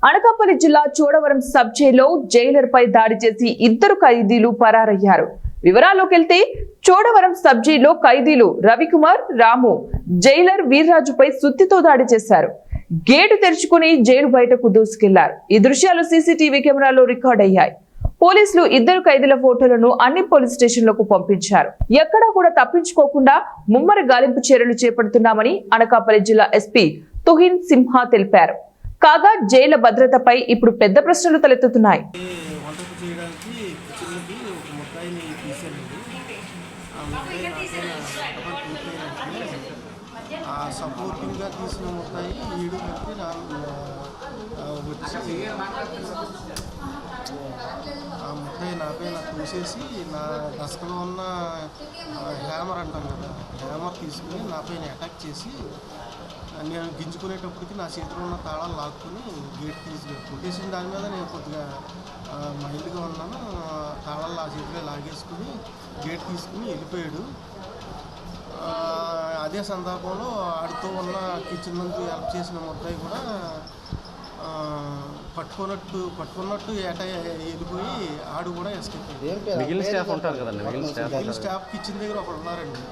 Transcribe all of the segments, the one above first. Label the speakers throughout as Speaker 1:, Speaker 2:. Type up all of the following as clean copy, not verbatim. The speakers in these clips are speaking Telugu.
Speaker 1: అనకాపల్లి జిల్లా చోడవరం సబ్ జైల్లో జైలర్ పై దాడి చేసి ఇద్దరు ఖైదీలు పరారయ్యారు. వివరాల్లోకి వెళ్తే చోడవరం సబ్ జైల్లో ఖైదీలు రవికుమార్, రాము జైలర్ వీర్రాజుపై సుత్తితో దాడి చేశారు. గేటు తెరుచుకుని జైలు బయటకు దూసుకెళ్లారు. ఈ దృశ్యాలు సీసీటీవీ కెమెరాలో రికార్డ్ అయ్యాయి. పోలీసులు ఇద్దరు ఖైదీల ఫోటోలను అన్ని పోలీస్ స్టేషన్లకు పంపించారు. ఎక్కడా కూడా తప్పించుకోకుండా ముమ్మర గాలింపు చర్యలు చేపడుతున్నామని అనకాపల్లి జిల్లా ఎస్పీ తుహిన్ సింహా తెలిపారు. కాగా జైలు భద్రతపై ఇప్పుడు పెద్ద ప్రశ్నలు తలెత్తుతున్నాయి.
Speaker 2: సపోర్టింగ్గా తీసిన ముద్దాయి వీడు కట్టి వచ్చి ఆ ముద్దాయి నాపై చూసేసి నా డస్క్లో ఉన్న హ్యామర్ అంటాం కదా, హ్యామర్ తీసుకుని నాపై అటాక్ చేసి నేను గింజుకునేటప్పటికి నా చేతిలో ఉన్న తాళాలు లాక్కుని గేట్ కొట్టేసిన దాని మీద నేను కొద్దిగా మైల్డ్గా ఉన్నాను. తాళాలు ఆ చేతిలో లాగేసుకుని గేట్ తీసుకుని వెళ్ళిపోయాడు. అదే సందర్భంలో ఆడుతూ ఉన్న కిచెన్ నుంచి హెల్ప్ చేసిన ముద్దాయి కూడా పట్టుకున్నట్టు వెళ్ళిపోయి ఆడు కూడా ఎస్కేప్ అయ్యాడు.
Speaker 3: మిగిలిన స్టాఫ్ ఉంటారు కదండి,
Speaker 2: మిగిలిన స్టాఫ్ కిచెన్ దగ్గర ఒకరు ఉన్నారండి.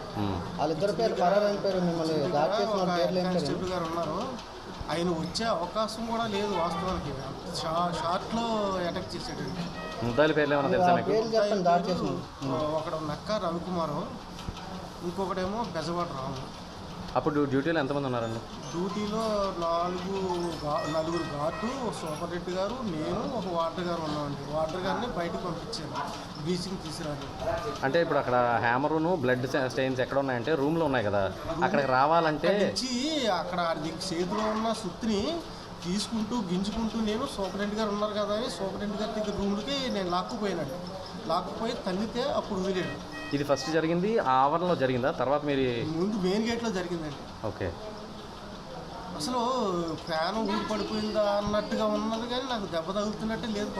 Speaker 2: కానిస్టేబుల్ గారు ఉన్నారు. ఆయన వచ్చే అవకాశం కూడా లేదు వాస్తవానికి. షార్ట్లో అటాక్ చేసాడండి.
Speaker 3: ముద్దాయిల పేర్లు ఏమైనా తెలుసా మీకు?
Speaker 2: ఒకడు నక్క రవికుమారు, ఇంకొకటేమో బెజవాడ రాము.
Speaker 3: అప్పుడు డ్యూటీలో ఎంతమంది ఉన్నారండి?
Speaker 2: డ్యూటీలో నలుగురు గార్డు, సూపర్ రెడ్డి గారు, నేను, ఒక వార్డర్ గారు ఉన్నామండి. వార్డర్ గారిని బయటకు పంపించాను బ్లీచింగ్ తీసుకురాలి.
Speaker 3: అంటే ఇప్పుడు అక్కడ హ్యామరును బ్లడ్ స్టెయిన్స్ ఎక్కడ ఉన్నాయంటే రూమ్లో ఉన్నాయి కదా, అక్కడికి రావాలంటే
Speaker 2: అక్కడ చేతిలో ఉన్న సుత్తిని తీసుకుంటూ గింజుకుంటూ నేను సూపరింటెండెంట్ గారు ఉన్నారు కదా అని సూపరింటెండెంట్ గారి దగ్గర రూమ్కి నేను లాక్కుపోయి తన్నితే అప్పుడు వదిలేడు.
Speaker 3: ఇది ఫస్ట్ జరిగింది ఆవరణలో జరిగిందా? తర్వాత మీరు
Speaker 2: ముందు మెయిన్ గేట్లో జరిగిందండి.
Speaker 3: ఓకే.
Speaker 2: అసలు ఫ్యాన్ ఊరు పడిపోయిందా అన్నట్టుగా ఉన్నది, కానీ నాకు దెబ్బ తగులుతున్నట్టే లేదు.